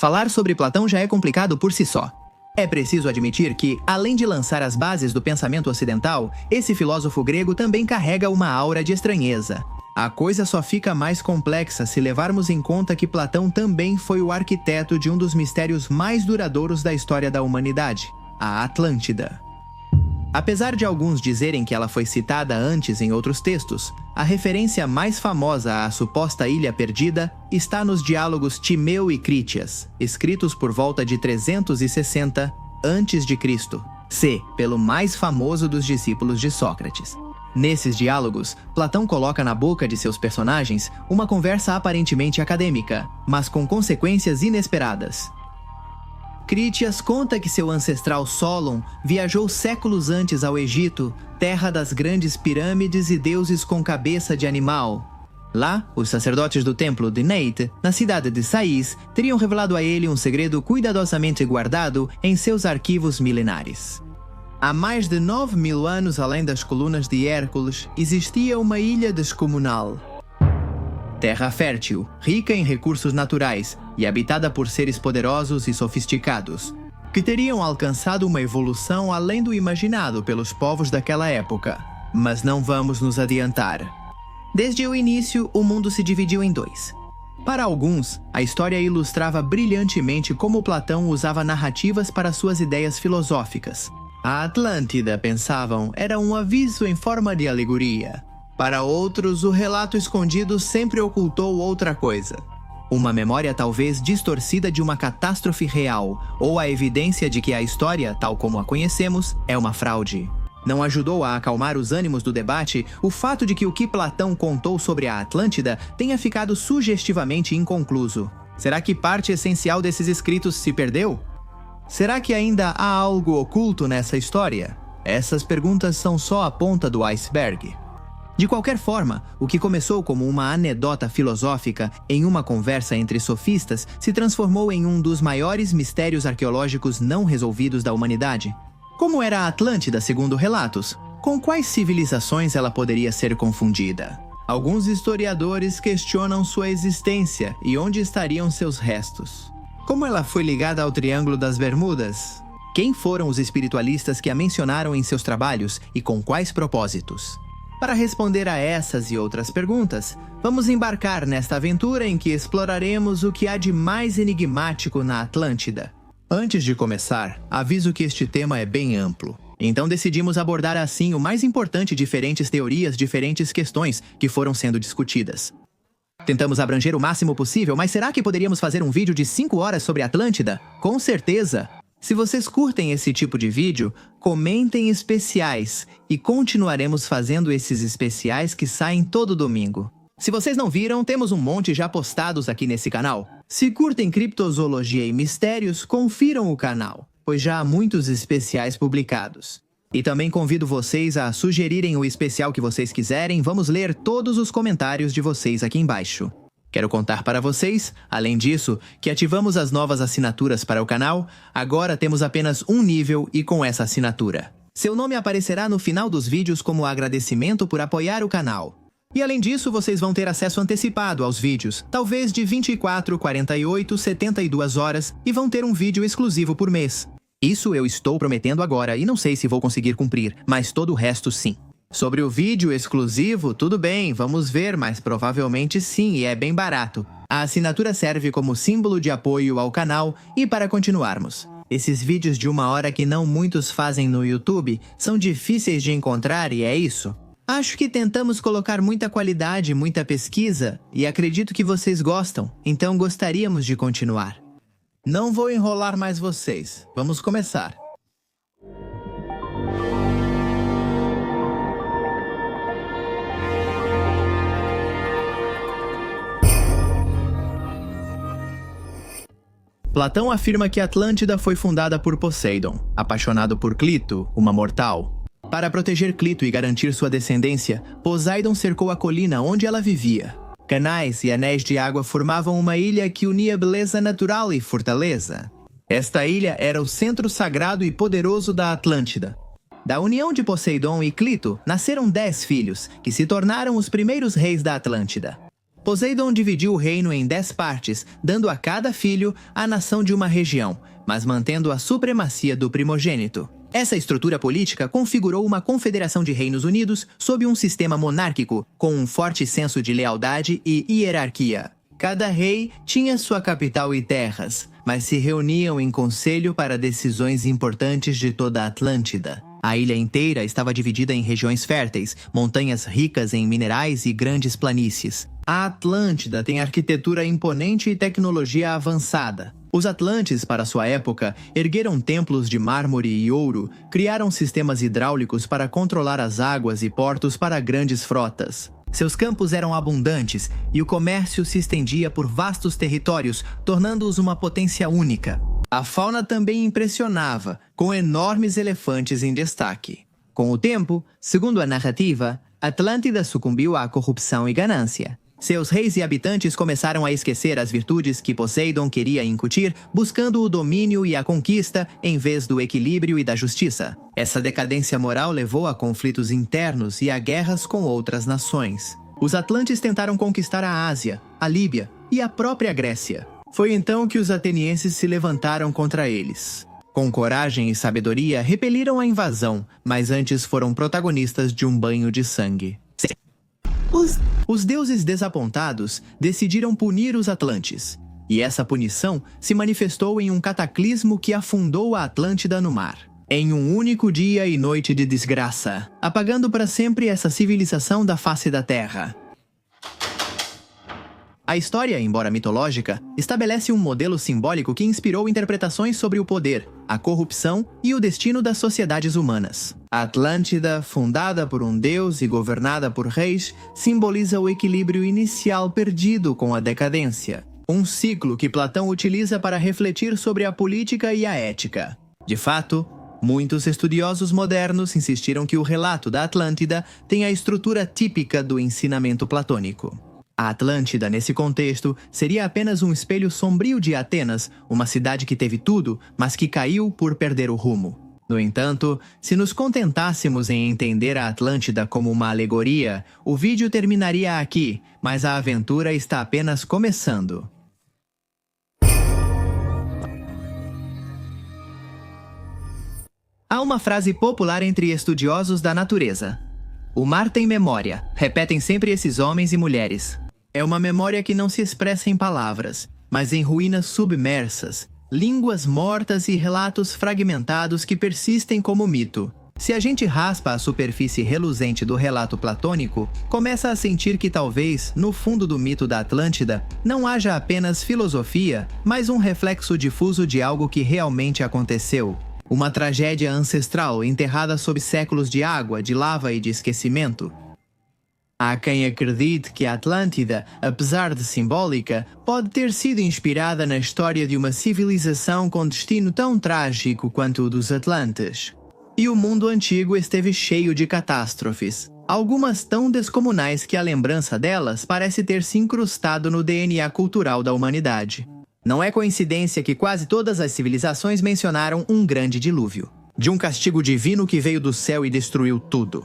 Falar sobre Platão já é complicado por si só. É preciso admitir que, além de lançar as bases do pensamento ocidental, esse filósofo grego também carrega uma aura de estranheza. A coisa só fica mais complexa se levarmos em conta que Platão também foi o arquiteto de um dos mistérios mais duradouros da história da humanidade, a Atlântida. Apesar de alguns dizerem que ela foi citada antes em outros textos, a referência mais famosa à suposta ilha perdida está nos diálogos Timeu e Crítias, escritos por volta de 360 a.C., pelo mais famoso dos discípulos de Sócrates. Nesses diálogos, Platão coloca na boca de seus personagens uma conversa aparentemente acadêmica, mas com consequências inesperadas. Crítias conta que seu ancestral Solon viajou séculos antes ao Egito, terra das grandes pirâmides e deuses com cabeça de animal. Lá, os sacerdotes do templo de Neit, na cidade de Sais, teriam revelado a ele um segredo cuidadosamente guardado em seus arquivos milenares. Há mais de 9.000 anos além das colunas de Hércules, existia uma ilha descomunal. Terra fértil, rica em recursos naturais e habitada por seres poderosos e sofisticados, que teriam alcançado uma evolução além do imaginado pelos povos daquela época. Mas não vamos nos adiantar. Desde o início, o mundo se dividiu em dois. Para alguns, a história ilustrava brilhantemente como Platão usava narrativas para suas ideias filosóficas. A Atlântida, pensavam, era um aviso em forma de alegoria. Para outros, o relato escondido sempre ocultou outra coisa. Uma memória talvez distorcida de uma catástrofe real, ou a evidência de que a história, tal como a conhecemos, é uma fraude. Não ajudou a acalmar os ânimos do debate o fato de que o que Platão contou sobre a Atlântida tenha ficado sugestivamente inconcluso. Será que parte essencial desses escritos se perdeu? Será que ainda há algo oculto nessa história? Essas perguntas são só a ponta do iceberg. De qualquer forma, o que começou como uma anedota filosófica em uma conversa entre sofistas se transformou em um dos maiores mistérios arqueológicos não resolvidos da humanidade. Como era a Atlântida, segundo relatos? Com quais civilizações ela poderia ser confundida? Alguns historiadores questionam sua existência e onde estariam seus restos. Como ela foi ligada ao Triângulo das Bermudas? Quem foram os espiritualistas que a mencionaram em seus trabalhos e com quais propósitos? Para responder a essas e outras perguntas, vamos embarcar nesta aventura em que exploraremos o que há de mais enigmático na Atlântida. Antes de começar, aviso que este tema é bem amplo. Então decidimos abordar assim o mais importante: diferentes teorias, diferentes questões que foram sendo discutidas. Tentamos abranger o máximo possível, mas será que poderíamos fazer um vídeo de 5 horas sobre Atlântida? Com certeza! Se vocês curtem esse tipo de vídeo, comentem especiais e continuaremos fazendo esses especiais que saem todo domingo. Se vocês não viram, temos um monte já postados aqui nesse canal. Se curtem criptozoologia e mistérios, confiram o canal, pois já há muitos especiais publicados. E também convido vocês a sugerirem o especial que vocês quiserem, vamos ler todos os comentários de vocês aqui embaixo. Quero contar para vocês, além disso, que ativamos as novas assinaturas para o canal. Agora temos apenas um nível e com essa assinatura. Seu nome aparecerá no final dos vídeos como agradecimento por apoiar o canal. E além disso, vocês vão ter acesso antecipado aos vídeos, talvez de 24, 48, 72 horas, e vão ter um vídeo exclusivo por mês. Isso eu estou prometendo agora e não sei se vou conseguir cumprir, mas todo o resto sim. Sobre o vídeo exclusivo, tudo bem, vamos ver, mas provavelmente sim, e é bem barato. A assinatura serve como símbolo de apoio ao canal e para continuarmos. Esses vídeos de 1 hora que não muitos fazem no YouTube são difíceis de encontrar e é isso. Acho que tentamos colocar muita qualidade, muita pesquisa, e acredito que vocês gostam, então gostaríamos de continuar. Não vou enrolar mais vocês, vamos começar. Platão afirma que Atlântida foi fundada por Poseidon, apaixonado por Clito, uma mortal. Para proteger Clito e garantir sua descendência, Poseidon cercou a colina onde ela vivia. Canais e anéis de água formavam uma ilha que unia beleza natural e fortaleza. Esta ilha era o centro sagrado e poderoso da Atlântida. Da união de Poseidon e Clito, nasceram 10 filhos, que se tornaram os primeiros reis da Atlântida. Poseidon dividiu o reino em 10 partes, dando a cada filho a nação de uma região, mas mantendo a supremacia do primogênito. Essa estrutura política configurou uma confederação de reinos unidos sob um sistema monárquico, com um forte senso de lealdade e hierarquia. Cada rei tinha sua capital e terras, mas se reuniam em conselho para decisões importantes de toda a Atlântida. A ilha inteira estava dividida em regiões férteis, montanhas ricas em minerais e grandes planícies. A Atlântida tem arquitetura imponente e tecnologia avançada. Os atlantes, para sua época, ergueram templos de mármore e ouro, criaram sistemas hidráulicos para controlar as águas e portos para grandes frotas. Seus campos eram abundantes e o comércio se estendia por vastos territórios, tornando-os uma potência única. A fauna também impressionava, com enormes elefantes em destaque. Com o tempo, segundo a narrativa, Atlântida sucumbiu à corrupção e ganância. Seus reis e habitantes começaram a esquecer as virtudes que Poseidon queria incutir, buscando o domínio e a conquista em vez do equilíbrio e da justiça. Essa decadência moral levou a conflitos internos e a guerras com outras nações. Os atlantes tentaram conquistar a Ásia, a Líbia e a própria Grécia. Foi então que os atenienses se levantaram contra eles. Com coragem e sabedoria, repeliram a invasão, mas antes foram protagonistas de um banho de sangue. Os deuses desapontados decidiram punir os atlantes, e essa punição se manifestou em um cataclismo que afundou a Atlântida no mar. Em um único dia e noite de desgraça, apagando para sempre essa civilização da face da Terra. A história, embora mitológica, estabelece um modelo simbólico que inspirou interpretações sobre o poder, a corrupção e o destino das sociedades humanas. A Atlântida, fundada por um deus e governada por reis, simboliza o equilíbrio inicial perdido com a decadência. Um ciclo que Platão utiliza para refletir sobre a política e a ética. De fato, muitos estudiosos modernos insistiram que o relato da Atlântida tem a estrutura típica do ensinamento platônico. A Atlântida, nesse contexto, seria apenas um espelho sombrio de Atenas, uma cidade que teve tudo, mas que caiu por perder o rumo. No entanto, se nos contentássemos em entender a Atlântida como uma alegoria, o vídeo terminaria aqui, mas a aventura está apenas começando. Há uma frase popular entre estudiosos da natureza. O mar tem memória, repetem sempre esses homens e mulheres. É uma memória que não se expressa em palavras, mas em ruínas submersas, línguas mortas e relatos fragmentados que persistem como mito. Se a gente raspa a superfície reluzente do relato platônico, começa a sentir que talvez, no fundo do mito da Atlântida, não haja apenas filosofia, mas um reflexo difuso de algo que realmente aconteceu. Uma tragédia ancestral enterrada sob séculos de água, de lava e de esquecimento. Há quem acredite que a Atlântida, apesar de simbólica, pode ter sido inspirada na história de uma civilização com destino tão trágico quanto o dos Atlantes. E o mundo antigo esteve cheio de catástrofes, algumas tão descomunais que a lembrança delas parece ter se incrustado no DNA cultural da humanidade. Não é coincidência que quase todas as civilizações mencionaram um grande dilúvio, de um castigo divino que veio do céu e destruiu tudo.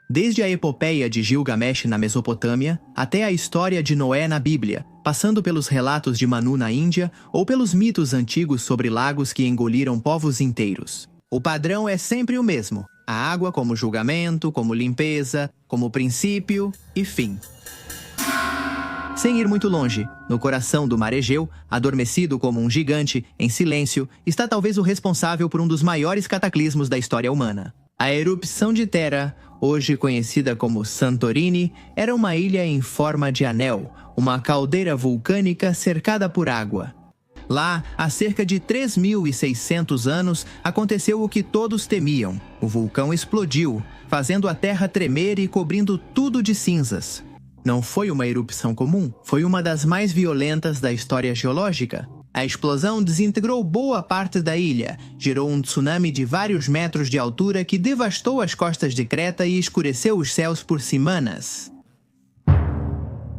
Desde a epopeia de Gilgamesh na Mesopotâmia, até a história de Noé na Bíblia, passando pelos relatos de Manu na Índia ou pelos mitos antigos sobre lagos que engoliram povos inteiros. O padrão é sempre o mesmo: a água como julgamento, como limpeza, como princípio e fim. Sem ir muito longe, no coração do mar Egeu, adormecido como um gigante, em silêncio, está talvez o responsável por um dos maiores cataclismos da história humana. A erupção de Thera, hoje conhecida como Santorini, era uma ilha em forma de anel, uma caldeira vulcânica cercada por água. Lá, há cerca de 3.600 anos, aconteceu o que todos temiam. O vulcão explodiu, fazendo a terra tremer e cobrindo tudo de cinzas. Não foi uma erupção comum, foi uma das mais violentas da história geológica. A explosão desintegrou boa parte da ilha, gerou um tsunami de vários metros de altura que devastou as costas de Creta e escureceu os céus por semanas.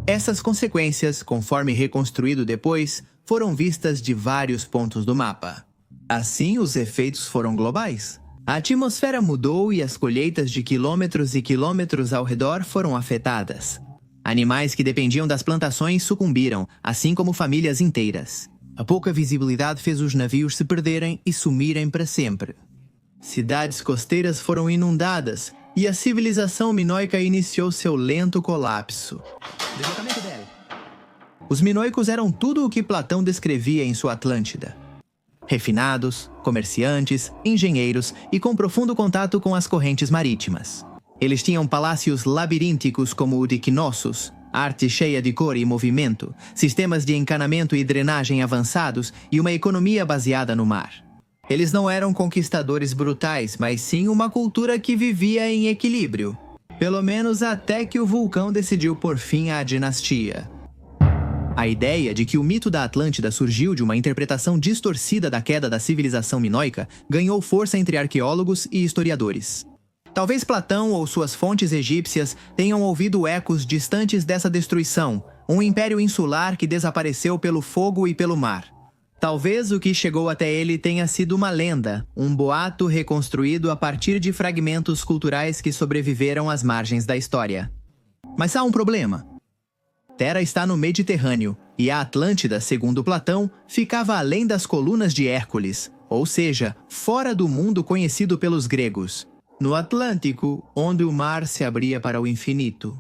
Essas consequências, conforme reconstruído depois, foram vistas de vários pontos do mapa. Assim, os efeitos foram globais. A atmosfera mudou e as colheitas de quilômetros e quilômetros ao redor foram afetadas. Animais que dependiam das plantações sucumbiram, assim como famílias inteiras. A pouca visibilidade fez os navios se perderem e sumirem para sempre. Cidades costeiras foram inundadas e a civilização minoica iniciou seu lento colapso. Os minoicos eram tudo o que Platão descrevia em sua Atlântida. Refinados, comerciantes, engenheiros e com profundo contato com as correntes marítimas. Eles tinham palácios labirínticos como o de Knossos, arte cheia de cor e movimento, sistemas de encanamento e drenagem avançados e uma economia baseada no mar. Eles não eram conquistadores brutais, mas sim uma cultura que vivia em equilíbrio. Pelo menos até que o vulcão decidiu pôr fim à dinastia. A ideia de que o mito da Atlântida surgiu de uma interpretação distorcida da queda da civilização minoica ganhou força entre arqueólogos e historiadores. Talvez Platão ou suas fontes egípcias tenham ouvido ecos distantes dessa destruição, um império insular que desapareceu pelo fogo e pelo mar. Talvez o que chegou até ele tenha sido uma lenda, um boato reconstruído a partir de fragmentos culturais que sobreviveram às margens da história. Mas há um problema. Terra está no Mediterrâneo, e a Atlântida, segundo Platão, ficava além das colunas de Hércules, ou seja, fora do mundo conhecido pelos gregos, no Atlântico, onde o mar se abria para o infinito.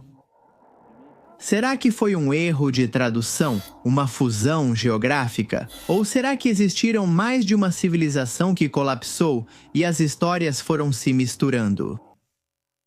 Será que foi um erro de tradução, uma fusão geográfica? Ou será que existiram mais de uma civilização que colapsou e as histórias foram se misturando?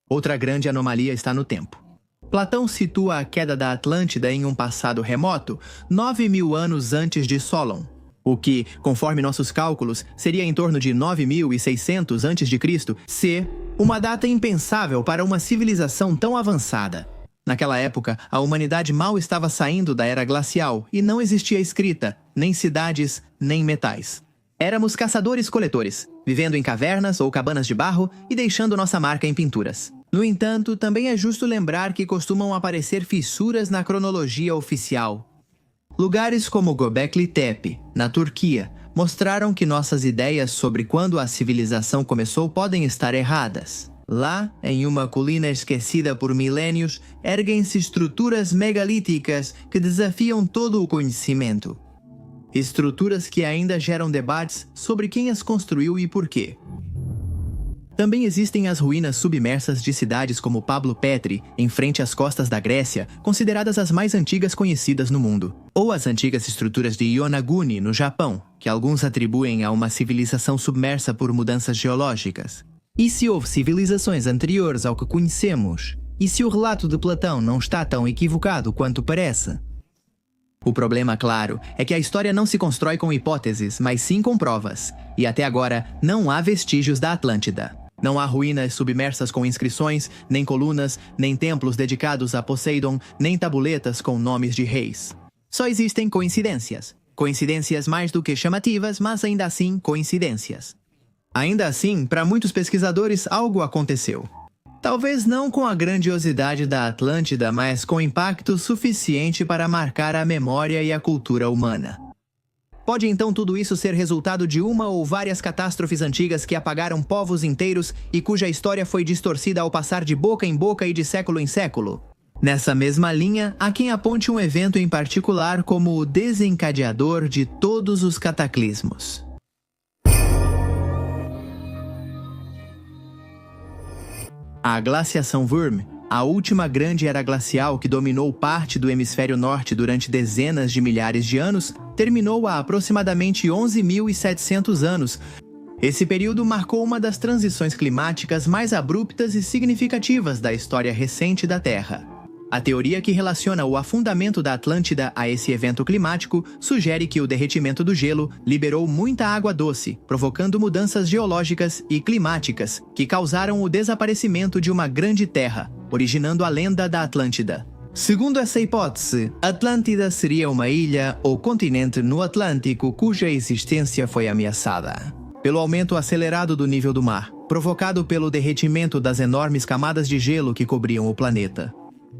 Outra grande anomalia está no tempo. Platão situa a queda da Atlântida em um passado remoto, 9.000 anos antes de Solon, o que, conforme nossos cálculos, seria em torno de 9.600 a.C., ser uma data impensável para uma civilização tão avançada. Naquela época, a humanidade mal estava saindo da era glacial e não existia escrita, nem cidades, nem metais. Éramos caçadores-coletores, vivendo em cavernas ou cabanas de barro e deixando nossa marca em pinturas. No entanto, também é justo lembrar que costumam aparecer fissuras na cronologia oficial. Lugares como Göbekli Tepe, na Turquia, mostraram que nossas ideias sobre quando a civilização começou podem estar erradas. Lá, em uma colina esquecida por milênios, erguem-se estruturas megalíticas que desafiam todo o conhecimento. Estruturas que ainda geram debates sobre quem as construiu e por quê. Também existem as ruínas submersas de cidades como Pablo Petri, em frente às costas da Grécia, consideradas as mais antigas conhecidas no mundo. Ou as antigas estruturas de Yonaguni, no Japão, que alguns atribuem a uma civilização submersa por mudanças geológicas. E se houve civilizações anteriores ao que conhecemos? E se o relato de Platão não está tão equivocado quanto parece? O problema, claro, é que a história não se constrói com hipóteses, mas sim com provas. E até agora, não há vestígios da Atlântida. Não há ruínas submersas com inscrições, nem colunas, nem templos dedicados a Poseidon, nem tabuletas com nomes de reis. Só existem coincidências. Coincidências mais do que chamativas, mas ainda assim coincidências. Ainda assim, para muitos pesquisadores, algo aconteceu. Talvez não com a grandiosidade da Atlântida, mas com impacto suficiente para marcar a memória e a cultura humana. Pode então tudo isso ser resultado de uma ou várias catástrofes antigas que apagaram povos inteiros e cuja história foi distorcida ao passar de boca em boca e de século em século? Nessa mesma linha, há quem aponte um evento em particular como o desencadeador de todos os cataclismos. A glaciação Würm, a última grande era glacial que dominou parte do hemisfério norte durante dezenas de milhares de anos, terminou há aproximadamente 11.700 anos. Esse período marcou uma das transições climáticas mais abruptas e significativas da história recente da Terra. A teoria que relaciona o afundamento da Atlântida a esse evento climático sugere que o derretimento do gelo liberou muita água doce, provocando mudanças geológicas e climáticas que causaram o desaparecimento de uma grande terra, originando a lenda da Atlântida. Segundo essa hipótese, Atlântida seria uma ilha ou continente no Atlântico cuja existência foi ameaçada pelo aumento acelerado do nível do mar, provocado pelo derretimento das enormes camadas de gelo que cobriam o planeta.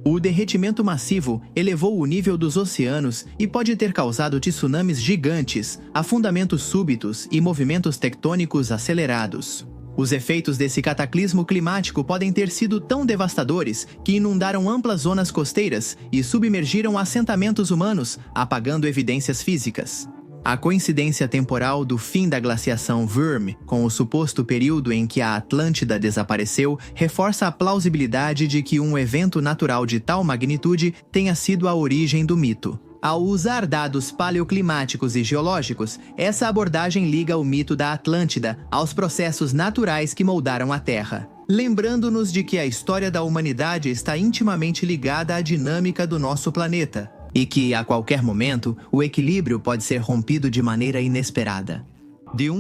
O derretimento massivo elevou o nível dos oceanos e pode ter causado tsunamis gigantes, afundamentos súbitos e movimentos tectônicos acelerados. Os efeitos desse cataclismo climático podem ter sido tão devastadores que inundaram amplas zonas costeiras e submergiram assentamentos humanos, apagando evidências físicas. A coincidência temporal do fim da glaciação Würm com o suposto período em que a Atlântida desapareceu reforça a plausibilidade de que um evento natural de tal magnitude tenha sido a origem do mito. Ao usar dados paleoclimáticos e geológicos, essa abordagem liga o mito da Atlântida aos processos naturais que moldaram a Terra, lembrando-nos de que a história da humanidade está intimamente ligada à dinâmica do nosso planeta, e que, a qualquer momento, o equilíbrio pode ser rompido de maneira inesperada. De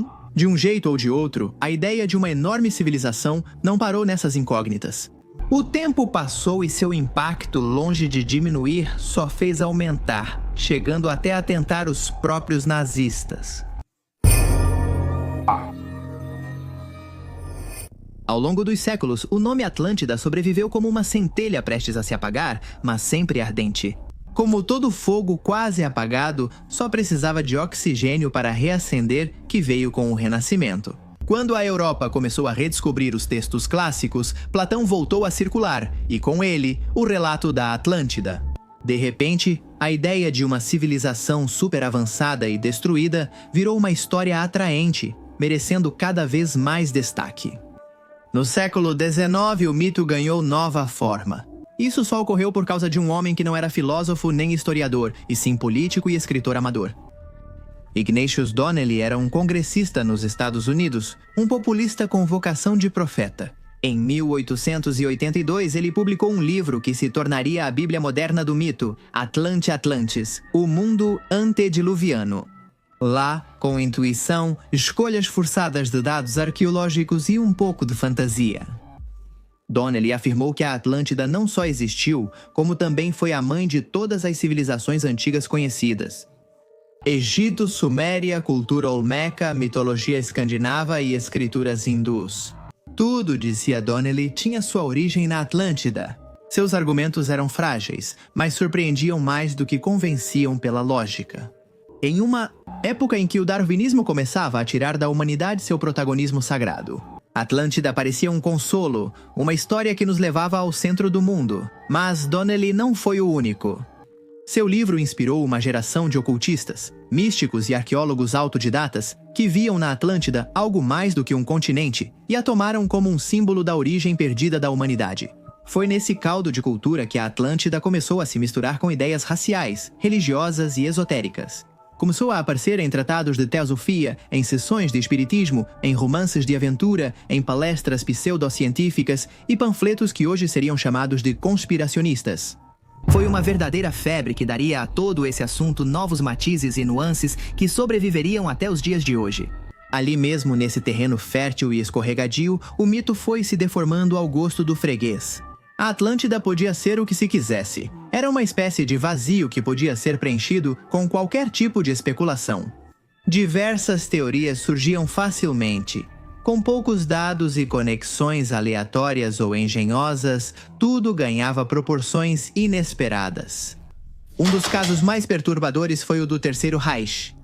um jeito ou de outro, a ideia de uma enorme civilização não parou nessas incógnitas. O tempo passou e seu impacto, longe de diminuir, só fez aumentar, chegando até a tentar os próprios nazistas. Ao longo dos séculos, o nome Atlântida sobreviveu como uma centelha prestes a se apagar, mas sempre ardente. Como todo fogo quase apagado, só precisava de oxigênio para reacender, que veio com o Renascimento. Quando a Europa começou a redescobrir os textos clássicos, Platão voltou a circular, e com ele, o relato da Atlântida. De repente, a ideia de uma civilização super avançada e destruída virou uma história atraente, merecendo cada vez mais destaque. No século XIX, o mito ganhou nova forma. Isso só ocorreu por causa de um homem que não era filósofo nem historiador, e sim político e escritor amador. Ignatius Donnelly era um congressista nos Estados Unidos, um populista com vocação de profeta. Em 1882, ele publicou um livro que se tornaria a Bíblia moderna do mito, Atlante Atlantis, o mundo antediluviano. Lá, com intuição, escolhas forçadas de dados arqueológicos e um pouco de fantasia. Donnelly afirmou que a Atlântida não só existiu, como também foi a mãe de todas as civilizações antigas conhecidas. Egito, Suméria, cultura olmeca, mitologia escandinava e escrituras hindus. Tudo, dizia Donnelly, tinha sua origem na Atlântida. Seus argumentos eram frágeis, mas surpreendiam mais do que convenciam pela lógica. Em uma época em que o darwinismo começava a tirar da humanidade seu protagonismo sagrado, Atlântida parecia um consolo, uma história que nos levava ao centro do mundo. Mas Donnelly não foi o único. Seu livro inspirou uma geração de ocultistas, místicos e arqueólogos autodidatas que viam na Atlântida algo mais do que um continente e a tomaram como um símbolo da origem perdida da humanidade. Foi nesse caldo de cultura que a Atlântida começou a se misturar com ideias raciais, religiosas e esotéricas. Começou a aparecer em tratados de teosofia, em sessões de espiritismo, em romances de aventura, em palestras pseudocientíficas e panfletos que hoje seriam chamados de conspiracionistas. Foi uma verdadeira febre que daria a todo esse assunto novos matizes e nuances que sobreviveriam até os dias de hoje. Ali mesmo, nesse terreno fértil e escorregadio, o mito foi se deformando ao gosto do freguês. A Atlântida podia ser o que se quisesse. Era uma espécie de vazio que podia ser preenchido com qualquer tipo de especulação. Diversas teorias surgiam facilmente. Com poucos dados e conexões aleatórias ou engenhosas, tudo ganhava proporções inesperadas. Um dos casos mais perturbadores foi o do Terceiro Reich.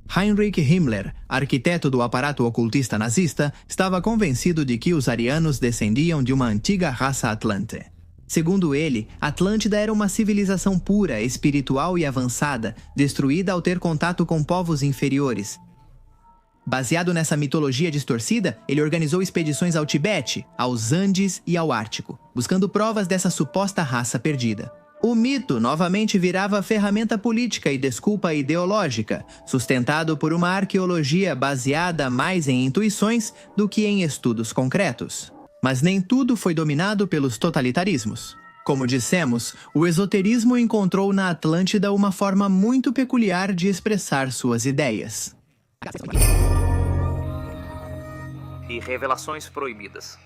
Heinrich Himmler, arquiteto do aparato ocultista nazista, estava convencido de que os arianos descendiam de uma antiga raça atlante. Segundo ele, Atlântida era uma civilização pura, espiritual e avançada, destruída ao ter contato com povos inferiores. Baseado nessa mitologia distorcida, ele organizou expedições ao Tibete, aos Andes e ao Ártico, buscando provas dessa suposta raça perdida. O mito novamente virava ferramenta política e desculpa ideológica, sustentado por uma arqueologia baseada mais em intuições do que em estudos concretos. Mas nem tudo foi dominado pelos totalitarismos. Como dissemos, o esoterismo encontrou na Atlântida uma forma muito peculiar de expressar suas ideias. E revelações proibidas.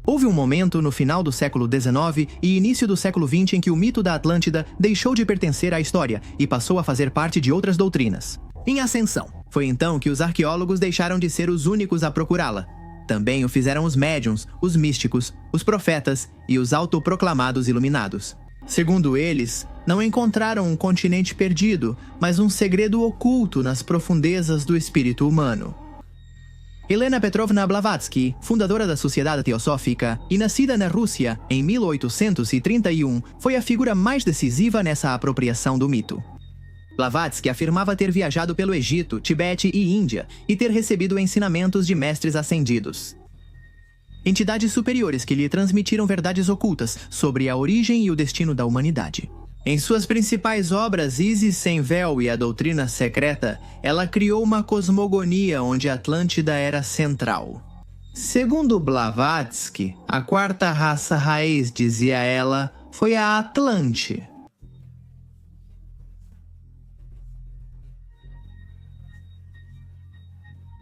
Houve um momento no final do século XIX e início do século XX em que o mito da Atlântida deixou de pertencer à história e passou a fazer parte de outras doutrinas. Em ascensão, foi então que os arqueólogos deixaram de ser os únicos a procurá-la. Também o fizeram os médiuns, os místicos, os profetas e os autoproclamados iluminados. Segundo eles, não encontraram um continente perdido, mas um segredo oculto nas profundezas do espírito humano. Helena Petrovna Blavatsky, fundadora da Sociedade Teosófica e nascida na Rússia em 1831, foi a figura mais decisiva nessa apropriação do mito. Blavatsky afirmava ter viajado pelo Egito, Tibete e Índia e ter recebido ensinamentos de mestres ascendidos. Entidades superiores que lhe transmitiram verdades ocultas sobre a origem e o destino da humanidade. Em suas principais obras, Isis Sem Véu e a Doutrina Secreta, ela criou uma cosmogonia onde a Atlântida era central. Segundo Blavatsky, a quarta raça raiz, dizia ela, foi a Atlante.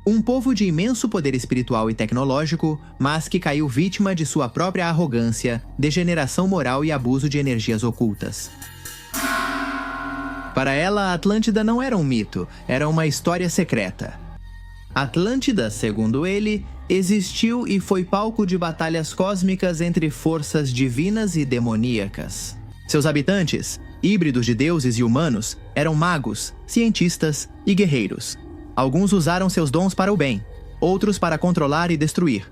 Um povo de imenso poder espiritual e tecnológico, mas que caiu vítima de sua própria arrogância, degeneração moral e abuso de energias ocultas. Para ela, a Atlântida não era um mito, era uma história secreta. Atlântida, segundo ele, existiu e foi palco de batalhas cósmicas entre forças divinas e demoníacas. Seus habitantes, híbridos de deuses e humanos, eram magos, cientistas e guerreiros. Alguns usaram seus dons para o bem, outros para controlar e destruir.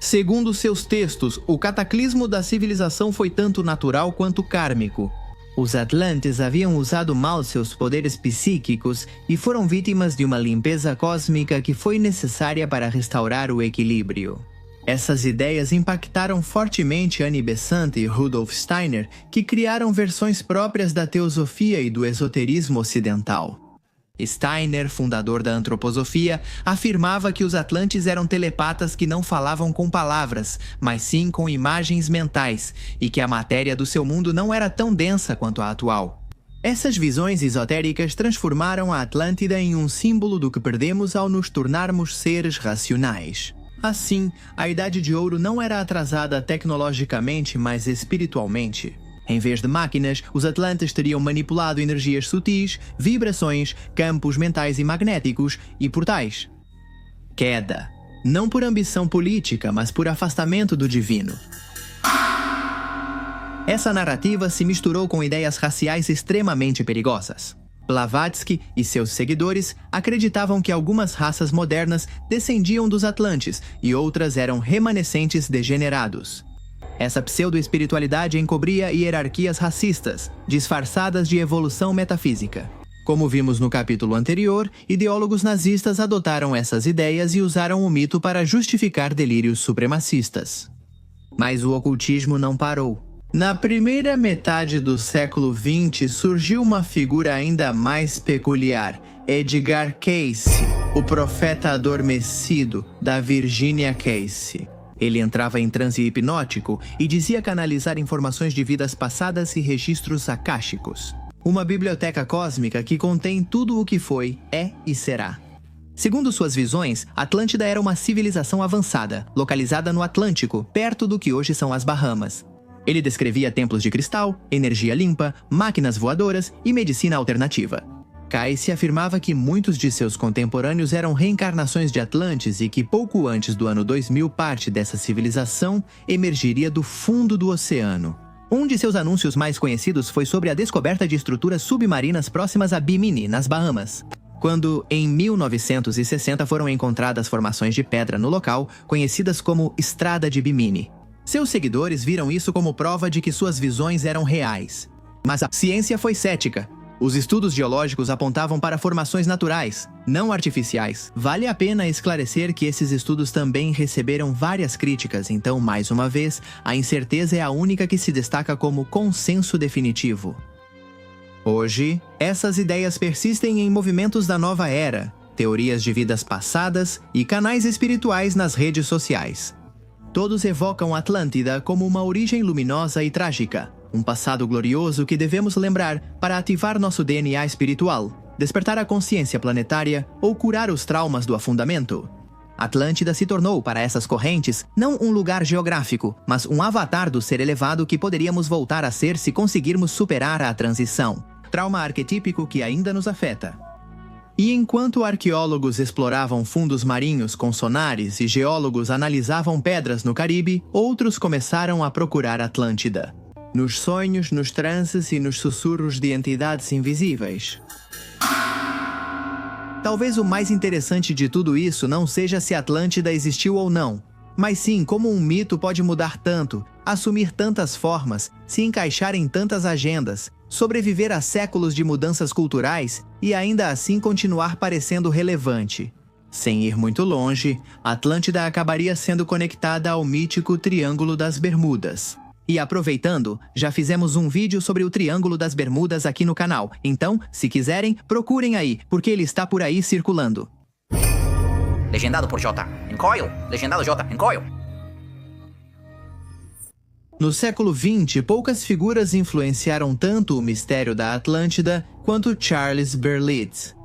Segundo seus textos, o cataclismo da civilização foi tanto natural quanto kármico. Os Atlantes haviam usado mal seus poderes psíquicos e foram vítimas de uma limpeza cósmica que foi necessária para restaurar o equilíbrio. Essas ideias impactaram fortemente Annie Besant e Rudolf Steiner, que criaram versões próprias da teosofia e do esoterismo ocidental. Steiner, fundador da antroposofia, afirmava que os Atlantes eram telepatas que não falavam com palavras, mas sim com imagens mentais, e que a matéria do seu mundo não era tão densa quanto a atual. Essas visões esotéricas transformaram a Atlântida em um símbolo do que perdemos ao nos tornarmos seres racionais. Assim, a Idade de Ouro não era atrasada tecnologicamente, mas espiritualmente. Em vez de máquinas, os Atlantes teriam manipulado energias sutis, vibrações, campos mentais e magnéticos e portais. Queda. Não por ambição política, mas por afastamento do divino. Essa narrativa se misturou com ideias raciais extremamente perigosas. Blavatsky e seus seguidores acreditavam que algumas raças modernas descendiam dos Atlantes e outras eram remanescentes degenerados. Essa pseudo-espiritualidade encobria hierarquias racistas, disfarçadas de evolução metafísica. Como vimos no capítulo anterior, ideólogos nazistas adotaram essas ideias e usaram o mito para justificar delírios supremacistas. Mas o ocultismo não parou. Na primeira metade do século XX surgiu uma figura ainda mais peculiar, Edgar Cayce, o profeta adormecido da Virginia Cayce. Ele entrava em transe hipnótico e dizia canalizar informações de vidas passadas e registros akáshicos. Uma biblioteca cósmica que contém tudo o que foi, é e será. Segundo suas visões, Atlântida era uma civilização avançada, localizada no Atlântico, perto do que hoje são as Bahamas. Ele descrevia templos de cristal, energia limpa, máquinas voadoras e medicina alternativa. Cayce afirmava que muitos de seus contemporâneos eram reencarnações de Atlantes e que pouco antes do ano 2000 parte dessa civilização emergiria do fundo do oceano. Um de seus anúncios mais conhecidos foi sobre a descoberta de estruturas submarinas próximas a Bimini, nas Bahamas. Quando, em 1960, foram encontradas formações de pedra no local, conhecidas como Estrada de Bimini. Seus seguidores viram isso como prova de que suas visões eram reais. Mas a ciência foi cética. Os estudos geológicos apontavam para formações naturais, não artificiais. Vale a pena esclarecer que esses estudos também receberam várias críticas, então, mais uma vez, a incerteza é a única que se destaca como consenso definitivo. Hoje, essas ideias persistem em movimentos da nova era, teorias de vidas passadas e canais espirituais nas redes sociais. Todos evocam Atlântida como uma origem luminosa e trágica, um passado glorioso que devemos lembrar para ativar nosso DNA espiritual, despertar a consciência planetária ou curar os traumas do afundamento. Atlântida se tornou, para essas correntes, não um lugar geográfico, mas um avatar do ser elevado que poderíamos voltar a ser se conseguirmos superar a transição. Trauma arquetípico que ainda nos afeta. E enquanto arqueólogos exploravam fundos marinhos com sonares e geólogos analisavam pedras no Caribe, outros começaram a procurar Atlântida. Nos sonhos, nos transes e nos sussurros de entidades invisíveis. Talvez o mais interessante de tudo isso não seja se Atlântida existiu ou não, mas sim como um mito pode mudar tanto, assumir tantas formas, se encaixar em tantas agendas, sobreviver a séculos de mudanças culturais e ainda assim continuar parecendo relevante. Sem ir muito longe, Atlântida acabaria sendo conectada ao mítico Triângulo das Bermudas. E aproveitando, já fizemos um vídeo sobre o Triângulo das Bermudas aqui no canal, então, se quiserem, procurem aí, porque ele está por aí circulando. Legendado por J. Encoil. Legendado J. Encoil. No século XX, poucas figuras influenciaram tanto o mistério da Atlântida quanto Charles Berlitz.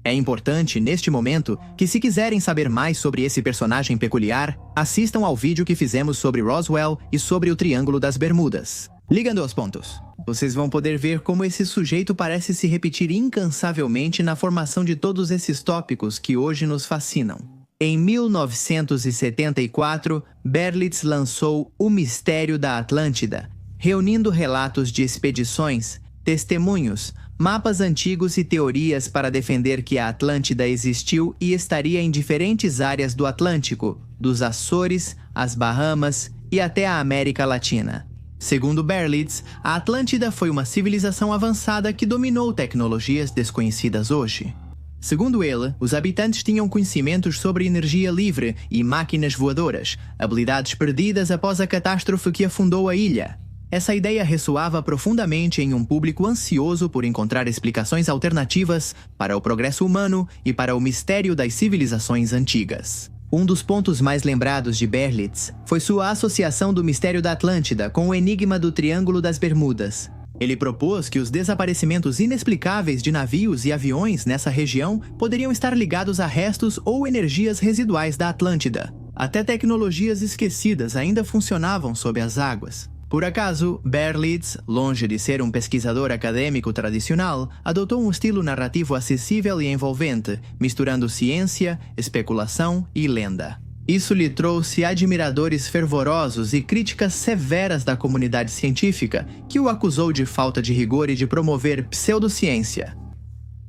É importante, neste momento, que se quiserem saber mais sobre esse personagem peculiar, assistam ao vídeo que fizemos sobre Roswell e sobre o Triângulo das Bermudas. Ligando aos pontos, vocês vão poder ver como esse sujeito parece se repetir incansavelmente na formação de todos esses tópicos que hoje nos fascinam. Em 1974, Berlitz lançou O Mistério da Atlântida, reunindo relatos de expedições, testemunhos, mapas antigos e teorias para defender que a Atlântida existiu e estaria em diferentes áreas do Atlântico, dos Açores, as Bahamas e até a América Latina. Segundo Berlitz, a Atlântida foi uma civilização avançada que dominou tecnologias desconhecidas hoje. Segundo ele, os habitantes tinham conhecimentos sobre energia livre e máquinas voadoras, habilidades perdidas após a catástrofe que afundou a ilha. Essa ideia ressoava profundamente em um público ansioso por encontrar explicações alternativas para o progresso humano e para o mistério das civilizações antigas. Um dos pontos mais lembrados de Berlitz foi sua associação do mistério da Atlântida com o enigma do Triângulo das Bermudas. Ele propôs que os desaparecimentos inexplicáveis de navios e aviões nessa região poderiam estar ligados a restos ou energias residuais da Atlântida. Até tecnologias esquecidas ainda funcionavam sob as águas. Por acaso, Berlitz, longe de ser um pesquisador acadêmico tradicional, adotou um estilo narrativo acessível e envolvente, misturando ciência, especulação e lenda. Isso lhe trouxe admiradores fervorosos e críticas severas da comunidade científica, que o acusou de falta de rigor e de promover pseudociência.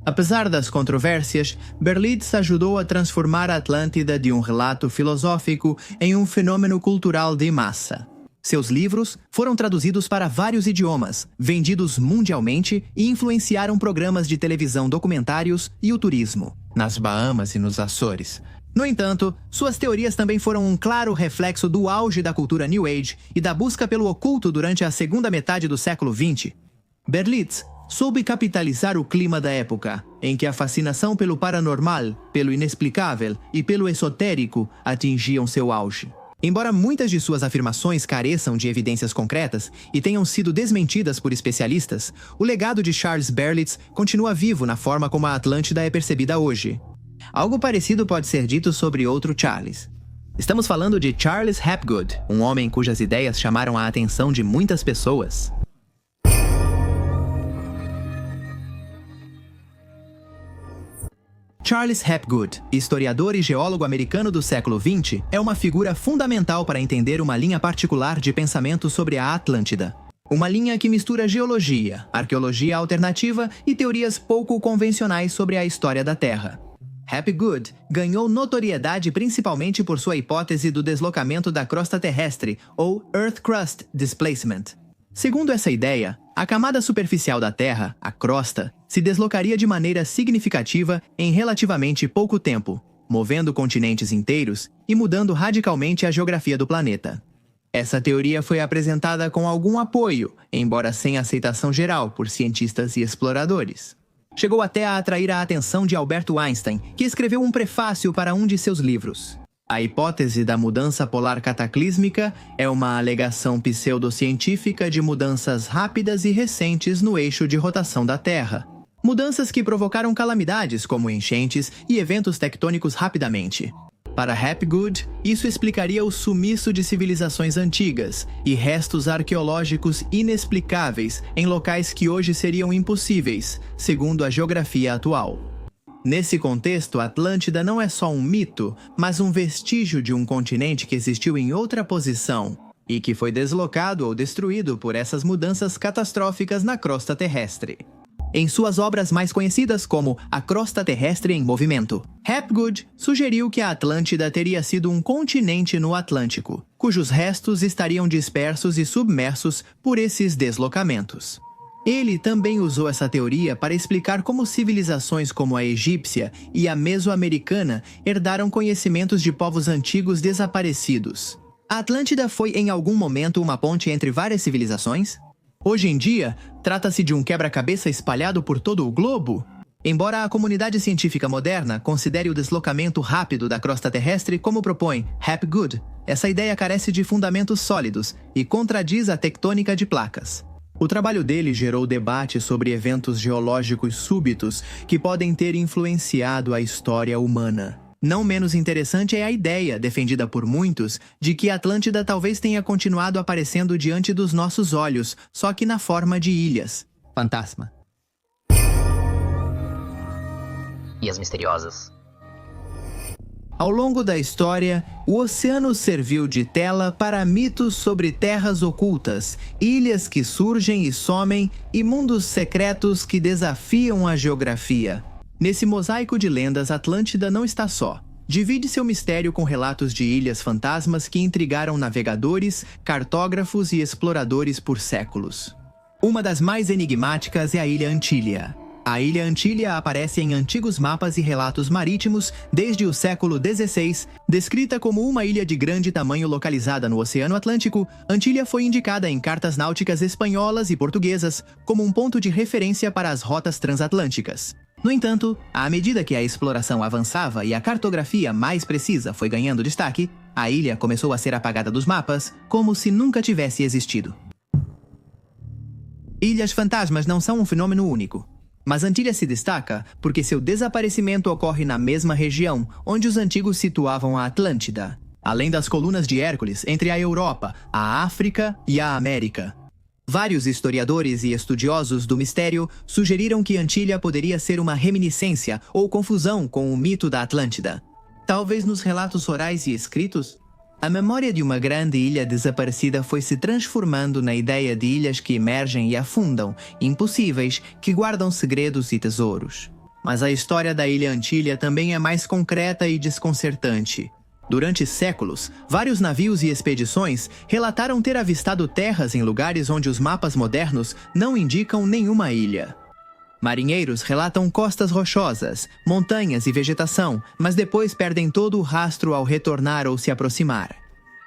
Apesar das controvérsias, Berlitz ajudou a transformar a Atlântida de um relato filosófico em um fenômeno cultural de massa. Seus livros foram traduzidos para vários idiomas, vendidos mundialmente e influenciaram programas de televisão, documentários e o turismo, nas Bahamas e nos Açores. No entanto, suas teorias também foram um claro reflexo do auge da cultura New Age e da busca pelo oculto durante a segunda metade do século XX. Berlitz soube capitalizar o clima da época, em que a fascinação pelo paranormal, pelo inexplicável e pelo esotérico atingiam seu auge. Embora muitas de suas afirmações careçam de evidências concretas e tenham sido desmentidas por especialistas, o legado de Charles Berlitz continua vivo na forma como a Atlântida é percebida hoje. Algo parecido pode ser dito sobre outro Charles. Estamos falando de Charles Hapgood, um homem cujas ideias chamaram a atenção de muitas pessoas. Charles Hapgood, historiador e geólogo americano do século XX, é uma figura fundamental para entender uma linha particular de pensamento sobre a Atlântida. Uma linha que mistura geologia, arqueologia alternativa e teorias pouco convencionais sobre a história da Terra. Hapgood ganhou notoriedade principalmente por sua hipótese do deslocamento da crosta terrestre, ou Earth Crust Displacement. Segundo essa ideia, a camada superficial da Terra, a crosta, se deslocaria de maneira significativa em relativamente pouco tempo, movendo continentes inteiros e mudando radicalmente a geografia do planeta. Essa teoria foi apresentada com algum apoio, embora sem aceitação geral por cientistas e exploradores. Chegou até a atrair a atenção de Albert Einstein, que escreveu um prefácio para um de seus livros. A hipótese da mudança polar cataclísmica é uma alegação pseudocientífica de mudanças rápidas e recentes no eixo de rotação da Terra. Mudanças que provocaram calamidades como enchentes e eventos tectônicos rapidamente. Para Hapgood, isso explicaria o sumiço de civilizações antigas e restos arqueológicos inexplicáveis em locais que hoje seriam impossíveis, segundo a geografia atual. Nesse contexto, a Atlântida não é só um mito, mas um vestígio de um continente que existiu em outra posição e que foi deslocado ou destruído por essas mudanças catastróficas na crosta terrestre. em suas obras mais conhecidas como A Crosta Terrestre em Movimento. Hapgood sugeriu que a Atlântida teria sido um continente no Atlântico, cujos restos estariam dispersos e submersos por esses deslocamentos. Ele também usou essa teoria para explicar como civilizações como a egípcia e a mesoamericana herdaram conhecimentos de povos antigos desaparecidos. A Atlântida foi em algum momento uma ponte entre várias civilizações? Hoje em dia, trata-se de um quebra-cabeça espalhado por todo o globo? Embora a comunidade científica moderna considere o deslocamento rápido da crosta terrestre como propõe Hapgood, essa ideia carece de fundamentos sólidos e contradiz a tectônica de placas. O trabalho dele gerou debate sobre eventos geológicos súbitos que podem ter influenciado a história humana. Não menos interessante é a ideia, defendida por muitos, de que a Atlântida talvez tenha continuado aparecendo diante dos nossos olhos, só que na forma de ilhas. Fantasma. E as misteriosas? Ao longo da história, o oceano serviu de tela para mitos sobre terras ocultas, ilhas que surgem e somem e mundos secretos que desafiam a geografia. Nesse mosaico de lendas, Atlântida não está só. Divide seu mistério com relatos de ilhas fantasmas que intrigaram navegadores, cartógrafos e exploradores por séculos. Uma das mais enigmáticas é a Ilha Antília. A Ilha Antília aparece em antigos mapas e relatos marítimos desde o século XVI. Descrita como uma ilha de grande tamanho localizada no Oceano Atlântico, Antília foi indicada em cartas náuticas espanholas e portuguesas como um ponto de referência para as rotas transatlânticas. No entanto, à medida que a exploração avançava e a cartografia mais precisa foi ganhando destaque, a ilha começou a ser apagada dos mapas como se nunca tivesse existido. Ilhas fantasmas não são um fenômeno único. Mas Antília se destaca porque seu desaparecimento ocorre na mesma região onde os antigos situavam a Atlântida, além das colunas de Hércules entre a Europa, a África e a América. Vários historiadores e estudiosos do mistério sugeriram que Antília poderia ser uma reminiscência ou confusão com o mito da Atlântida. Talvez nos relatos orais e escritos, a memória de uma grande ilha desaparecida foi se transformando na ideia de ilhas que emergem e afundam, impossíveis, que guardam segredos e tesouros. Mas a história da Ilha Antília também é mais concreta e desconcertante. Durante séculos, vários navios e expedições relataram ter avistado terras em lugares onde os mapas modernos não indicam nenhuma ilha. Marinheiros relatam costas rochosas, montanhas e vegetação, mas depois perdem todo o rastro ao retornar ou se aproximar.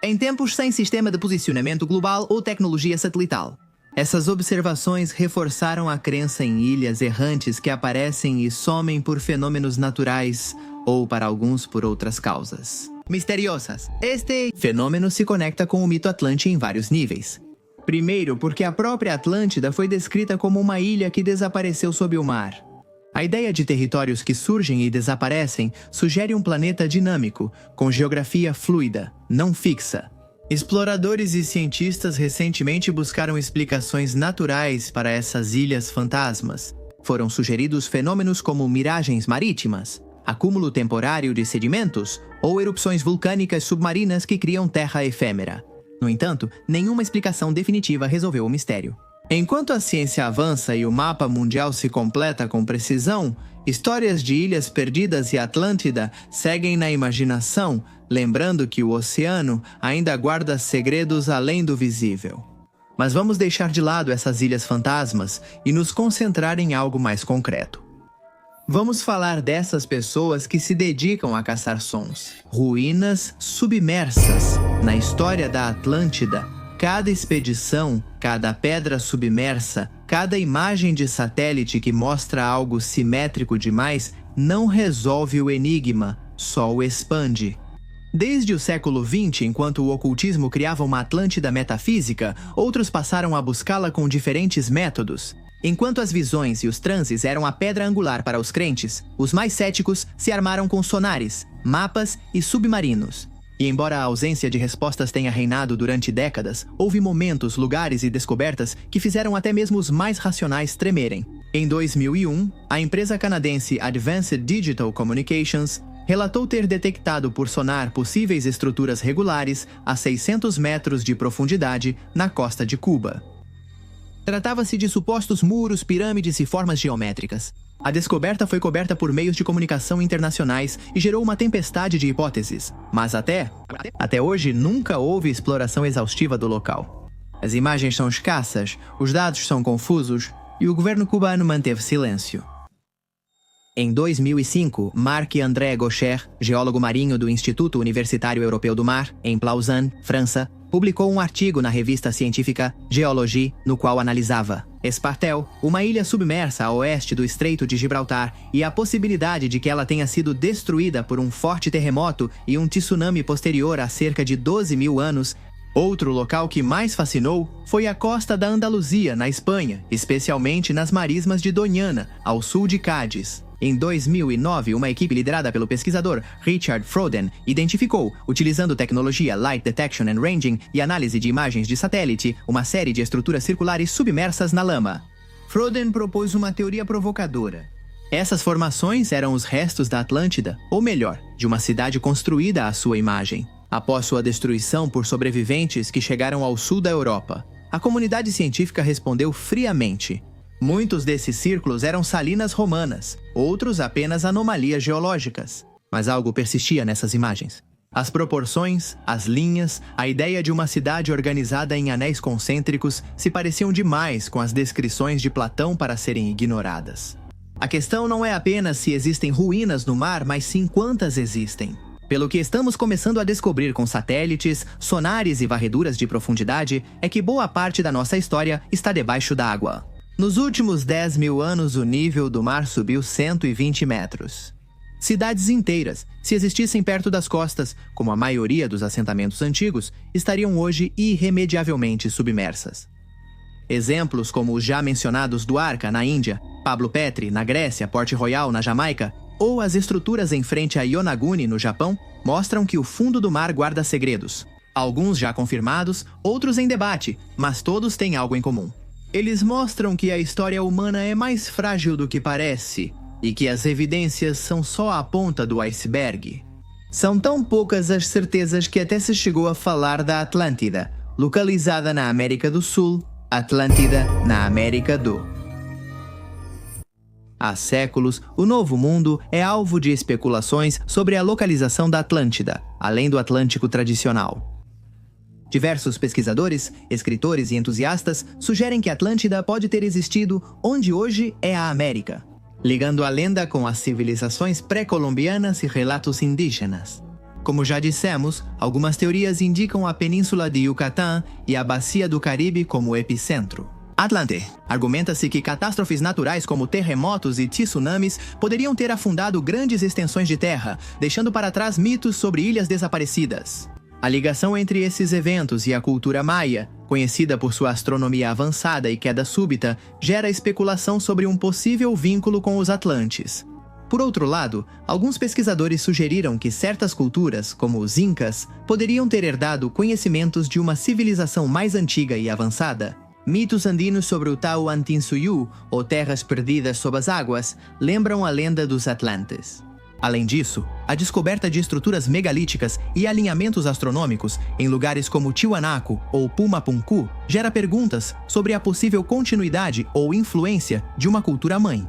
Em tempos sem sistema de posicionamento global ou tecnologia satelital, essas observações reforçaram a crença em ilhas errantes que aparecem e somem por fenômenos naturais ou, para alguns, por outras causas. Misteriosas. Este fenômeno se conecta com o mito Atlante em vários níveis. Primeiro, porque a própria Atlântida foi descrita como uma ilha que desapareceu sob o mar. A ideia de territórios que surgem e desaparecem sugere um planeta dinâmico, com geografia fluida, não fixa. Exploradores e cientistas recentemente buscaram explicações naturais para essas ilhas fantasmas. Foram sugeridos fenômenos como miragens marítimas, acúmulo temporário de sedimentos ou erupções vulcânicas submarinas que criam terra efêmera. No entanto, nenhuma explicação definitiva resolveu o mistério. Enquanto a ciência avança e o mapa mundial se completa com precisão, histórias de ilhas perdidas e Atlântida seguem na imaginação, lembrando que o oceano ainda guarda segredos além do visível. Mas vamos deixar de lado essas ilhas fantasmas e nos concentrar em algo mais concreto. Vamos falar dessas pessoas que se dedicam a caçar sons. Ruínas submersas. Na história da Atlântida, cada expedição, cada pedra submersa, cada imagem de satélite que mostra algo simétrico demais não resolve o enigma, só o expande. Desde o século XX, enquanto o ocultismo criava uma Atlântida metafísica, outros passaram a buscá-la com diferentes métodos. Enquanto as visões e os transes eram a pedra angular para os crentes, os mais céticos se armaram com sonares, mapas e submarinos. E embora a ausência de respostas tenha reinado durante décadas, houve momentos, lugares e descobertas que fizeram até mesmo os mais racionais tremerem. Em 2001, a empresa canadense Advanced Digital Communications relatou ter detectado por sonar possíveis estruturas regulares a 600 metros de profundidade na costa de Cuba. Tratava-se de supostos muros, pirâmides e formas geométricas. A descoberta foi coberta por meios de comunicação internacionais e gerou uma tempestade de hipóteses, mas até hoje nunca houve exploração exaustiva do local. As imagens são escassas, os dados são confusos e o governo cubano manteve silêncio. Em 2005, Marc-André Gaucher, geólogo marinho do Instituto Universitário Europeu do Mar, em Lausanne, França, publicou um artigo na revista científica Géologie, no qual analisava Espartel, uma ilha submersa a oeste do Estreito de Gibraltar, e a possibilidade de que ela tenha sido destruída por um forte terremoto e um tsunami posterior há cerca de 12 mil anos. Outro local que mais fascinou foi a costa da Andaluzia, na Espanha, especialmente nas marismas de Doñana, ao sul de Cádiz. Em 2009, uma equipe liderada pelo pesquisador Richard Frodden identificou, utilizando tecnologia Light Detection and Ranging e análise de imagens de satélite, uma série de estruturas circulares submersas na lama. Frodden propôs uma teoria provocadora. Essas formações eram os restos da Atlântida, ou melhor, de uma cidade construída à sua imagem. Após sua destruição por sobreviventes que chegaram ao sul da Europa, a comunidade científica respondeu friamente. Muitos desses círculos eram salinas romanas, outros apenas anomalias geológicas. Mas algo persistia nessas imagens. As proporções, as linhas, a ideia de uma cidade organizada em anéis concêntricos se pareciam demais com as descrições de Platão para serem ignoradas. A questão não é apenas se existem ruínas no mar, mas sim quantas existem. Pelo que estamos começando a descobrir com satélites, sonares e varreduras de profundidade, é que boa parte da nossa história está debaixo d'água. Nos últimos 10 mil anos, o nível do mar subiu 120 metros. Cidades inteiras, se existissem perto das costas, como a maioria dos assentamentos antigos, estariam hoje irremediavelmente submersas. Exemplos como os já mencionados Dwarka, na Índia, Pablo Petri, na Grécia, Port Royal, na Jamaica, ou as estruturas em frente a Yonaguni, no Japão, mostram que o fundo do mar guarda segredos. Alguns já confirmados, outros em debate, mas todos têm algo em comum. Eles mostram que a história humana é mais frágil do que parece, e que as evidências são só a ponta do iceberg. São tão poucas as certezas que até se chegou a falar da Atlântida, localizada na América do Sul, Atlântida na América do. Há séculos, o Novo Mundo é alvo de especulações sobre a localização da Atlântida, além do Atlântico tradicional. Diversos pesquisadores, escritores e entusiastas sugerem que Atlântida pode ter existido onde hoje é a América, ligando a lenda com as civilizações pré-colombianas e relatos indígenas. Como já dissemos, algumas teorias indicam a península de Yucatán e a bacia do Caribe como epicentro. Atlante. Argumenta-se que catástrofes naturais como terremotos e tsunamis poderiam ter afundado grandes extensões de terra, deixando para trás mitos sobre ilhas desaparecidas. A ligação entre esses eventos e a cultura maia, conhecida por sua astronomia avançada e queda súbita, gera especulação sobre um possível vínculo com os Atlantes. Por outro lado, alguns pesquisadores sugeriram que certas culturas, como os Incas, poderiam ter herdado conhecimentos de uma civilização mais antiga e avançada. Mitos andinos sobre o Tahuantinsuyu, ou terras perdidas sob as águas, lembram a lenda dos Atlantes. Além disso, a descoberta de estruturas megalíticas e alinhamentos astronômicos em lugares como Tiwanaku ou Pumapunku gera perguntas sobre a possível continuidade ou influência de uma cultura-mãe.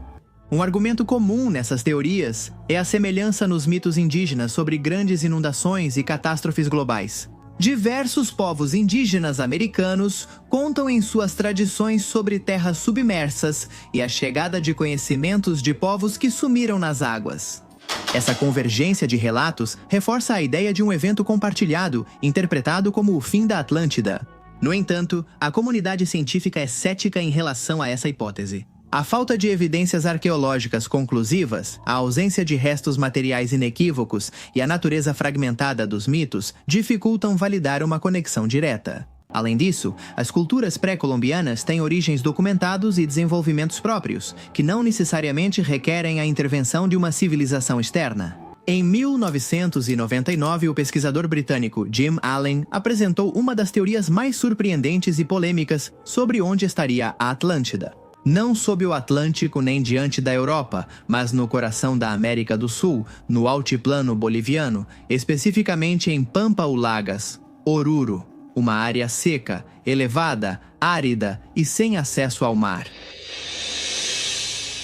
Um argumento comum nessas teorias é a semelhança nos mitos indígenas sobre grandes inundações e catástrofes globais. Diversos povos indígenas americanos contam em suas tradições sobre terras submersas e a chegada de conhecimentos de povos que sumiram nas águas. Essa convergência de relatos reforça a ideia de um evento compartilhado, interpretado como o fim da Atlântida. No entanto, a comunidade científica é cética em relação a essa hipótese. A falta de evidências arqueológicas conclusivas, a ausência de restos materiais inequívocos e a natureza fragmentada dos mitos dificultam validar uma conexão direta. Além disso, as culturas pré-colombianas têm origens documentados e desenvolvimentos próprios, que não necessariamente requerem a intervenção de uma civilização externa. Em 1999, o pesquisador britânico Jim Allen apresentou uma das teorias mais surpreendentes e polêmicas sobre onde estaria a Atlântida. Não sob o Atlântico nem diante da Europa, mas no coração da América do Sul, no altiplano boliviano, especificamente em Pampa Ulagas, Oruro. uma área seca, elevada, árida e sem acesso ao mar.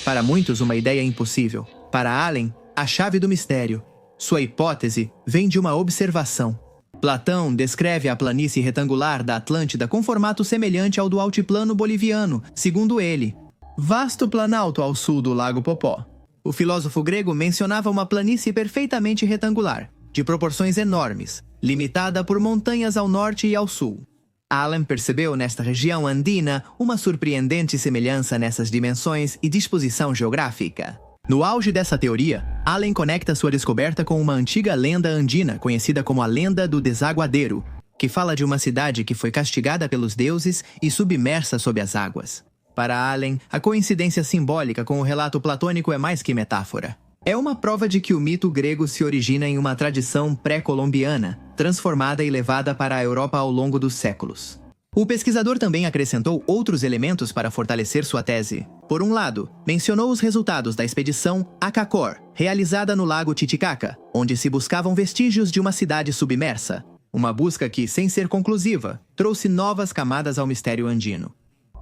Para muitos, uma ideia impossível. Para Allen, a chave do mistério. Sua hipótese vem de uma observação. Platão descreve a planície retangular da Atlântida com formato semelhante ao do altiplano boliviano, segundo ele, vasto planalto ao sul do Lago Popó. O filósofo grego mencionava uma planície perfeitamente retangular, de proporções enormes, limitada por montanhas ao norte e ao sul. Allen percebeu nesta região andina uma surpreendente semelhança nessas dimensões e disposição geográfica. No auge dessa teoria, Allen conecta sua descoberta com uma antiga lenda andina conhecida como a Lenda do Desaguadeiro, que fala de uma cidade que foi castigada pelos deuses e submersa sob as águas. Para Allen, a coincidência simbólica com o relato platônico é mais que metáfora. É uma prova de que o mito grego se origina em uma tradição pré-colombiana, transformada e levada para a Europa ao longo dos séculos. O pesquisador também acrescentou outros elementos para fortalecer sua tese. Por um lado, mencionou os resultados da expedição Acacor, realizada no lago Titicaca, onde se buscavam vestígios de uma cidade submersa. Uma busca que, sem ser conclusiva, trouxe novas camadas ao mistério andino.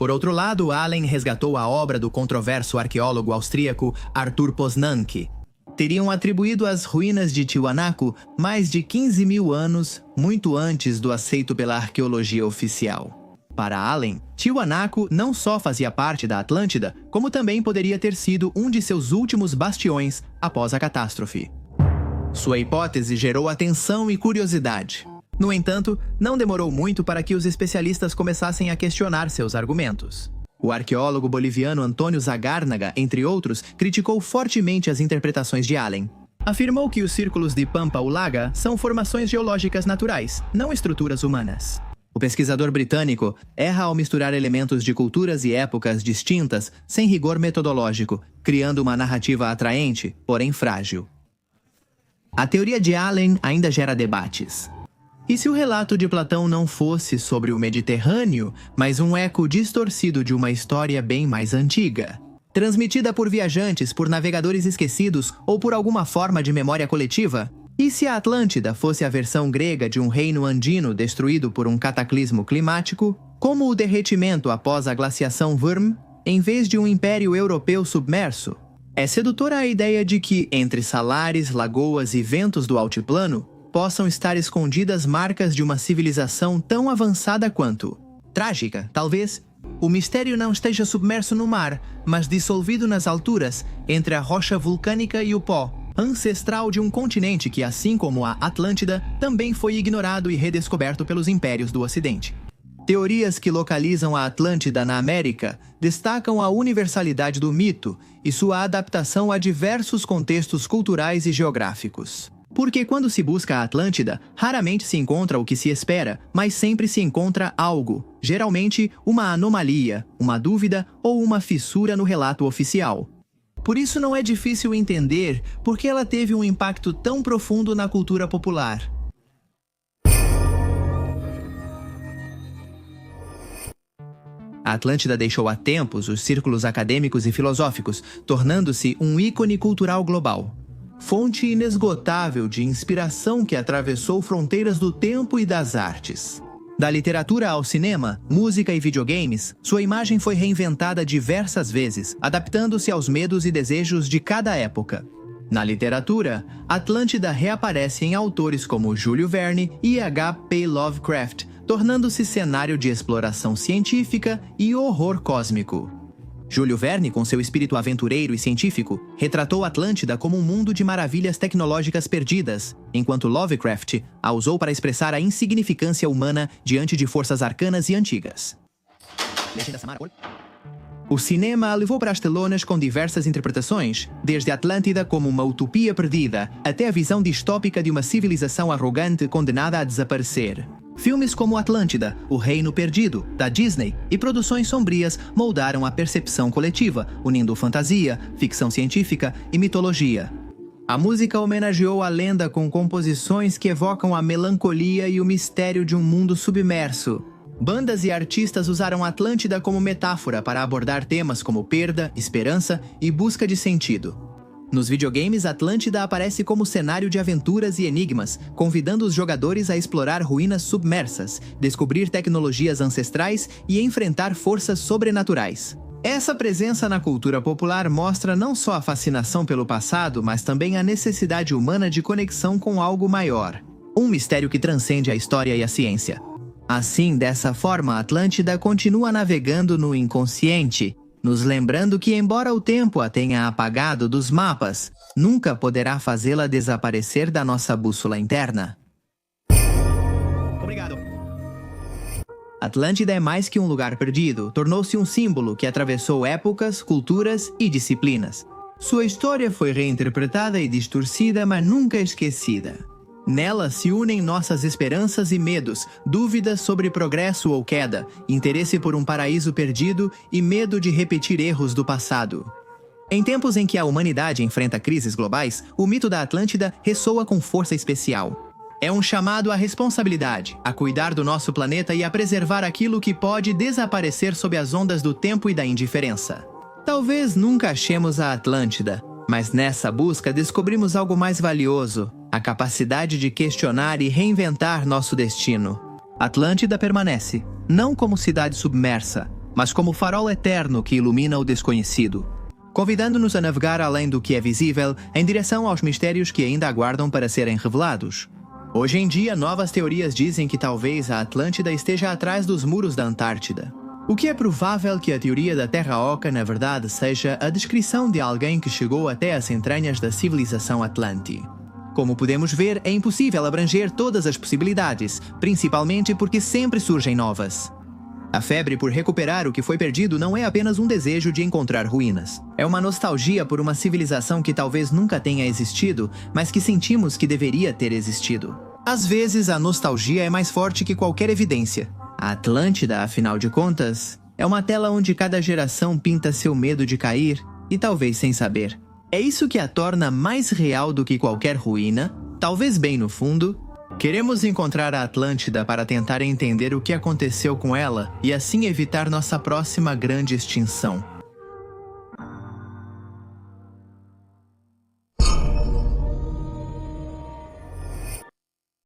Por outro lado, Allen resgatou a obra do controverso arqueólogo austríaco Arthur Poznanski. Teriam atribuído às ruínas de Tiwanaku mais de 15 mil anos, muito antes do aceito pela arqueologia oficial. Para Allen, Tiwanaku não só fazia parte da Atlântida, como também poderia ter sido um de seus últimos bastiões após a catástrofe. Sua hipótese gerou atenção e curiosidade. No entanto, não demorou muito para que os especialistas começassem a questionar seus argumentos. O arqueólogo boliviano Antônio Zagárnaga, entre outros, criticou fortemente as interpretações de Allen. Afirmou que os círculos de Pampa-Ulaga são formações geológicas naturais, não estruturas humanas. O pesquisador britânico erra ao misturar elementos de culturas e épocas distintas sem rigor metodológico, criando uma narrativa atraente, porém frágil. A teoria de Allen ainda gera debates. E se o relato de Platão não fosse sobre o Mediterrâneo, mas um eco distorcido de uma história bem mais antiga? Transmitida por viajantes, por navegadores esquecidos ou por alguma forma de memória coletiva? E se a Atlântida fosse a versão grega de um reino andino destruído por um cataclismo climático, como o derretimento após a glaciação Würm, em vez de um império europeu submerso? É sedutora a ideia de que, entre salares, lagoas e ventos do altiplano, possam estar escondidas marcas de uma civilização tão avançada quanto trágica, talvez. O mistério não esteja submerso no mar, mas dissolvido nas alturas, entre a rocha vulcânica e o pó, ancestral de um continente que, assim como a Atlântida, também foi ignorado e redescoberto pelos impérios do Ocidente. Teorias que localizam a Atlântida na América destacam a universalidade do mito e sua adaptação a diversos contextos culturais e geográficos. Porque quando se busca a Atlântida, raramente se encontra o que se espera, mas sempre se encontra algo, geralmente uma anomalia, uma dúvida ou uma fissura no relato oficial. Por isso não é difícil entender por que ela teve um impacto tão profundo na cultura popular. A Atlântida deixou há tempos os círculos acadêmicos e filosóficos, tornando-se um ícone cultural global. Fonte inesgotável de inspiração que atravessou fronteiras do tempo e das artes. Da literatura ao cinema, música e videogames, sua imagem foi reinventada diversas vezes, adaptando-se aos medos e desejos de cada época. Na literatura, Atlântida reaparece em autores como Júlio Verne e H.P. Lovecraft, tornando-se cenário de exploração científica e horror cósmico. Júlio Verne, com seu espírito aventureiro e científico, retratou Atlântida como um mundo de maravilhas tecnológicas perdidas, enquanto Lovecraft a usou para expressar a insignificância humana diante de forças arcanas e antigas. O cinema a levou para as telonas com diversas interpretações, desde Atlântida como uma utopia perdida, até a visão distópica de uma civilização arrogante condenada a desaparecer. Filmes como Atlântida, O Reino Perdido, da Disney, e produções sombrias moldaram a percepção coletiva, unindo fantasia, ficção científica e mitologia. A música homenageou a lenda com composições que evocam a melancolia e o mistério de um mundo submerso. Bandas e artistas usaram Atlântida como metáfora para abordar temas como perda, esperança e busca de sentido. Nos videogames, Atlântida aparece como cenário de aventuras e enigmas, convidando os jogadores a explorar ruínas submersas, descobrir tecnologias ancestrais e enfrentar forças sobrenaturais. Essa presença na cultura popular mostra não só a fascinação pelo passado, mas também a necessidade humana de conexão com algo maior. Um mistério que transcende a história e a ciência. Assim, dessa forma, Atlântida continua navegando no inconsciente, nos lembrando que, embora o tempo a tenha apagado dos mapas, nunca poderá fazê-la desaparecer da nossa bússola interna. Obrigado. Atlântida é mais que um lugar perdido, tornou-se um símbolo que atravessou épocas, culturas e disciplinas. Sua história foi reinterpretada e distorcida, mas nunca esquecida. Nela se unem nossas esperanças e medos, dúvidas sobre progresso ou queda, interesse por um paraíso perdido e medo de repetir erros do passado. Em tempos em que a humanidade enfrenta crises globais, o mito da Atlântida ressoa com força especial. É um chamado à responsabilidade, a cuidar do nosso planeta e a preservar aquilo que pode desaparecer sob as ondas do tempo e da indiferença. Talvez nunca achemos a Atlântida, mas nessa busca descobrimos algo mais valioso: a capacidade de questionar e reinventar nosso destino. Atlântida permanece, não como cidade submersa, mas como farol eterno que ilumina o desconhecido, convidando-nos a navegar além do que é visível, em direção aos mistérios que ainda aguardam para serem revelados. Hoje em dia, novas teorias dizem que talvez a Atlântida esteja atrás dos muros da Antártida. O que é provável que a teoria da Terra Oca, na verdade, seja a descrição de alguém que chegou até as entranhas da civilização Atlante. Como podemos ver, é impossível abranger todas as possibilidades, principalmente porque sempre surgem novas. A febre por recuperar o que foi perdido não é apenas um desejo de encontrar ruínas. É uma nostalgia por uma civilização que talvez nunca tenha existido, mas que sentimos que deveria ter existido. Às vezes, a nostalgia é mais forte que qualquer evidência. A Atlântida, afinal de contas, é uma tela onde cada geração pinta seu medo de cair, e talvez sem saber. É isso que a torna mais real do que qualquer ruína, talvez bem no fundo. Queremos encontrar a Atlântida para tentar entender o que aconteceu com ela e assim evitar nossa próxima grande extinção.